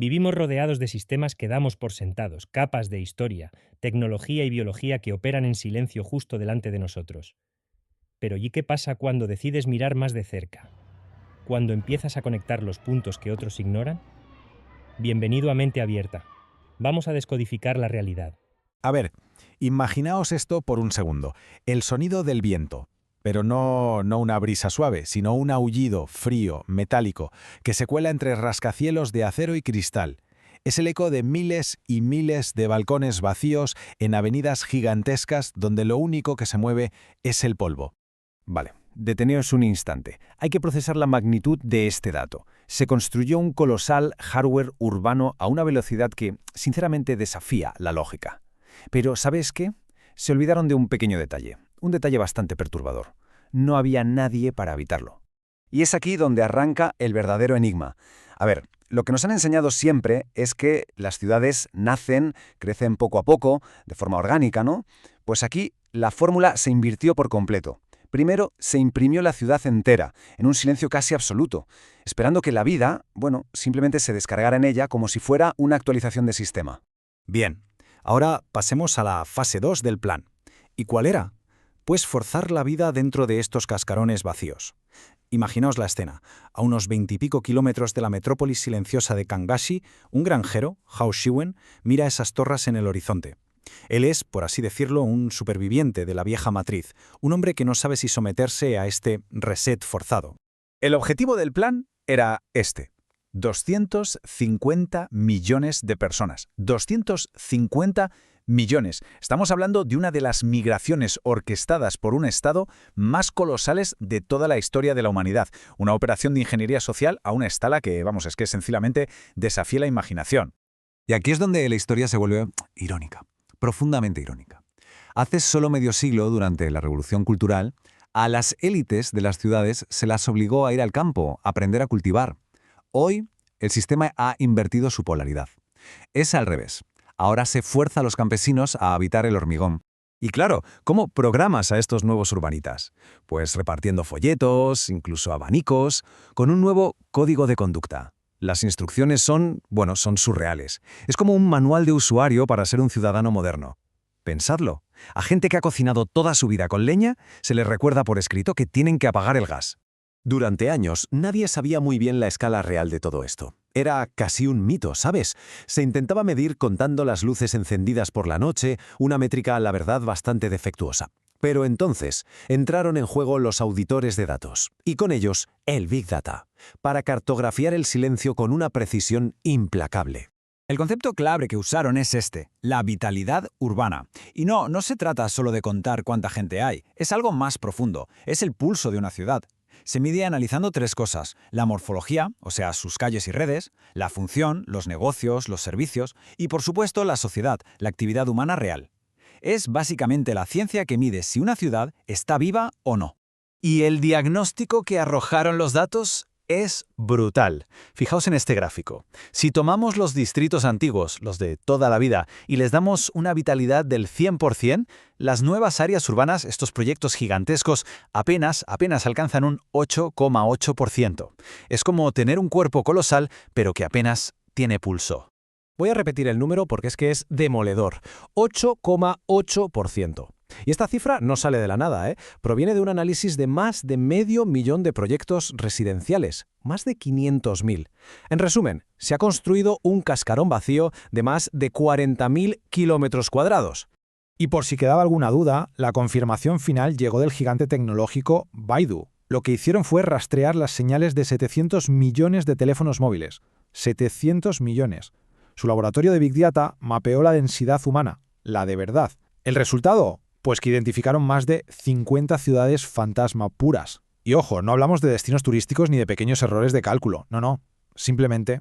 Vivimos rodeados de sistemas que damos por sentados, capas de historia, tecnología y biología que operan en silencio justo delante de nosotros. Pero ¿y qué pasa cuando decides mirar más de cerca? Cuando empiezas a conectar los puntos que otros ignoran. Bienvenido a Mente Abierta. Vamos a descodificar la realidad. A ver, imaginaos esto por un segundo. El sonido del viento. Pero no una brisa suave, sino un aullido frío, metálico, que se cuela entre rascacielos de acero y cristal. Es el eco de miles y miles de balcones vacíos en avenidas gigantescas donde lo único que se mueve es el polvo. Vale, deteneos un instante. Hay que procesar la magnitud de este dato. Se construyó un colosal hardware urbano a una velocidad que, sinceramente, desafía la lógica. Pero, ¿sabes qué? Se olvidaron de un pequeño detalle. Un detalle bastante perturbador. No había nadie para habitarlo. Y es aquí donde arranca el verdadero enigma. A ver, lo que nos han enseñado siempre es que las ciudades nacen, crecen poco a poco, de forma orgánica, ¿no? Pues aquí la fórmula se invirtió por completo. Primero se imprimió la ciudad entera, en un silencio casi absoluto, esperando que la vida, simplemente se descargara en ella como si fuera una actualización de sistema. Bien, ahora pasemos a la fase 2 del plan. ¿Y cuál era? Pues forzar la vida dentro de estos cascarones vacíos. Imaginaos la escena. A unos 20 y pico kilómetros de la metrópolis silenciosa de Kangashi, un granjero, Hao Shiwen, mira esas torres en el horizonte. Él es, por así decirlo, un superviviente de la vieja matriz, un hombre que no sabe si someterse a este reset forzado. El objetivo del plan era este: 250 millones de personas. 250 millones. Estamos hablando de una de las migraciones orquestadas por un Estado más colosales de toda la historia de la humanidad. Una operación de ingeniería social a una escala que, es que sencillamente desafía la imaginación. Y aquí es donde la historia se vuelve irónica, profundamente irónica. Hace solo medio siglo, durante la Revolución Cultural, a las élites de las ciudades se las obligó a ir al campo, a aprender a cultivar. Hoy, el sistema ha invertido su polaridad. Es al revés. Ahora se fuerza a los campesinos a habitar el hormigón. Y claro, ¿cómo programas a estos nuevos urbanitas? Pues repartiendo folletos, incluso abanicos, con un nuevo código de conducta. Las instrucciones son surreales. Es como un manual de usuario para ser un ciudadano moderno. Pensadlo. A gente que ha cocinado toda su vida con leña, se les recuerda por escrito que tienen que apagar el gas. Durante años, nadie sabía muy bien la escala real de todo esto. Era casi un mito, ¿sabes? Se intentaba medir contando las luces encendidas por la noche, una métrica, la verdad, bastante defectuosa. Pero entonces entraron en juego los auditores de datos, y con ellos el Big Data, para cartografiar el silencio con una precisión implacable. El concepto clave que usaron es este, la vitalidad urbana. Y no se trata solo de contar cuánta gente hay, es algo más profundo, es el pulso de una ciudad. Se mide analizando tres cosas: la morfología, o sea, sus calles y redes, la función, los negocios, los servicios, y por supuesto la sociedad, la actividad humana real. Es básicamente la ciencia que mide si una ciudad está viva o no. Y el diagnóstico que arrojaron los datos es brutal. Fijaos en este gráfico. Si tomamos los distritos antiguos, los de toda la vida, y les damos una vitalidad del 100%, las nuevas áreas urbanas, estos proyectos gigantescos, apenas alcanzan un 8,8%. Es como tener un cuerpo colosal, pero que apenas tiene pulso. Voy a repetir el número porque es que es demoledor. 8,8%. Y esta cifra no sale de la nada, ¿eh? Proviene de un análisis de más de 500.000 de proyectos residenciales, más de 500.000. En resumen, se ha construido un cascarón vacío de más de 40.000 kilómetros cuadrados. Y por si quedaba alguna duda, la confirmación final llegó del gigante tecnológico Baidu. Lo que hicieron fue rastrear las señales de 700 millones de teléfonos móviles. 700 millones. Su laboratorio de Big Data mapeó la densidad humana, la de verdad. ¿El resultado? Pues que identificaron más de 50 ciudades fantasma puras. Y ojo, no hablamos de destinos turísticos ni de pequeños errores de cálculo. No. Simplemente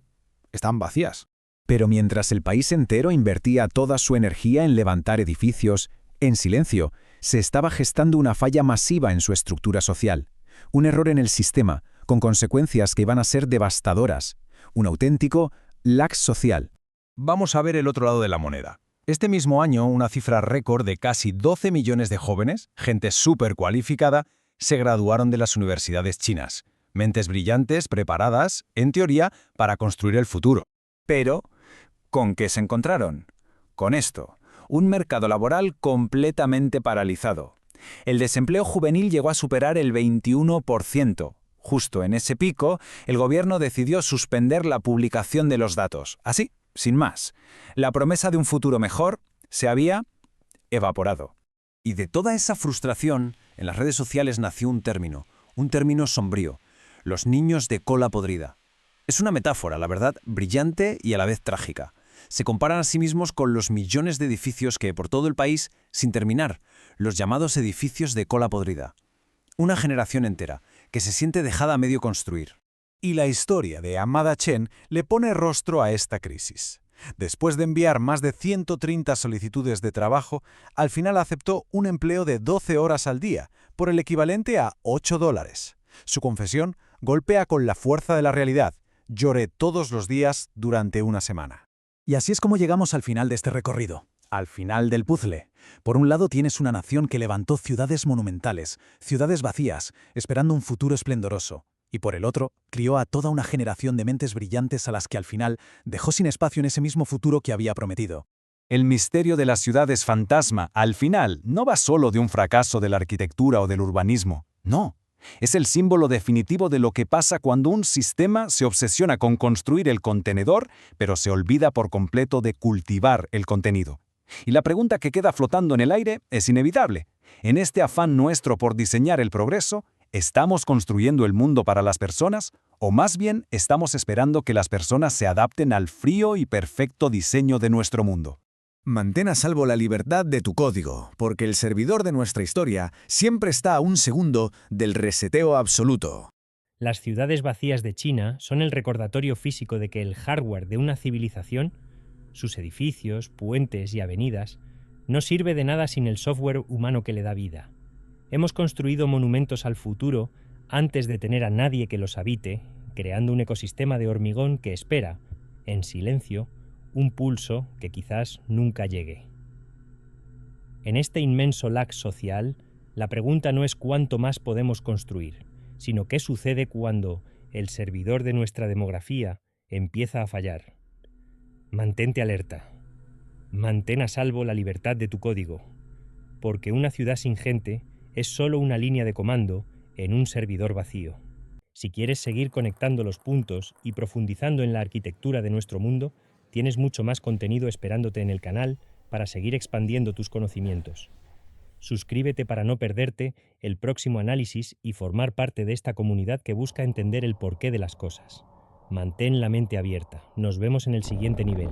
están vacías. Pero mientras el país entero invertía toda su energía en levantar edificios, en silencio, se estaba gestando una falla masiva en su estructura social. Un error en el sistema, con consecuencias que iban a ser devastadoras. Un auténtico lag social. Vamos a ver el otro lado de la moneda. Este mismo año, una cifra récord de casi 12 millones de jóvenes, gente súper cualificada, se graduaron de las universidades chinas. Mentes brillantes, preparadas, en teoría, para construir el futuro. Pero, ¿con qué se encontraron? Con esto, un mercado laboral completamente paralizado. El desempleo juvenil llegó a superar el 21%. Justo en ese pico, el gobierno decidió suspender la publicación de los datos. Así, sin más. La promesa de un futuro mejor se había evaporado. Y de toda esa frustración, en las redes sociales nació un término sombrío: los niños de cola podrida. Es una metáfora, la verdad, brillante y a la vez trágica. Se comparan a sí mismos con los millones de edificios que por todo el país, sin terminar, los llamados edificios de cola podrida. Una generación entera, que se siente dejada a medio construir. Y la historia de Amada Chen le pone rostro a esta crisis. Después de enviar más de 130 solicitudes de trabajo, al final aceptó un empleo de 12 horas al día, por el equivalente a $8. Su confesión golpea con la fuerza de la realidad. Lloré todos los días durante una semana. Y así es como llegamos al final de este recorrido, al final del puzzle. Por un lado tienes una nación que levantó ciudades monumentales, ciudades vacías, esperando un futuro esplendoroso. Y por el otro, crió a toda una generación de mentes brillantes a las que al final dejó sin espacio en ese mismo futuro que había prometido. El misterio de las ciudades fantasma, al final, no va solo de un fracaso de la arquitectura o del urbanismo. No. Es el símbolo definitivo de lo que pasa cuando un sistema se obsesiona con construir el contenedor, pero se olvida por completo de cultivar el contenido. Y la pregunta que queda flotando en el aire es inevitable. En este afán nuestro por diseñar el progreso, ¿estamos construyendo el mundo para las personas? ¿O más bien estamos esperando que las personas se adapten al frío y perfecto diseño de nuestro mundo? Mantén a salvo la libertad de tu código, porque el servidor de nuestra historia siempre está a un segundo del reseteo absoluto. Las ciudades vacías de China son el recordatorio físico de que el hardware de una civilización, sus edificios, puentes y avenidas, no sirve de nada sin el software humano que le da vida. Hemos construido monumentos al futuro antes de tener a nadie que los habite, creando un ecosistema de hormigón que espera, en silencio, un pulso que quizás nunca llegue. En este inmenso lag social, la pregunta no es cuánto más podemos construir, sino qué sucede cuando el servidor de nuestra demografía empieza a fallar. Mantente alerta. Mantén a salvo la libertad de tu código, porque una ciudad sin gente es solo una línea de comando en un servidor vacío. Si quieres seguir conectando los puntos y profundizando en la arquitectura de nuestro mundo, tienes mucho más contenido esperándote en el canal para seguir expandiendo tus conocimientos. Suscríbete para no perderte el próximo análisis y formar parte de esta comunidad que busca entender el porqué de las cosas. Mantén la mente abierta. Nos vemos en el siguiente nivel.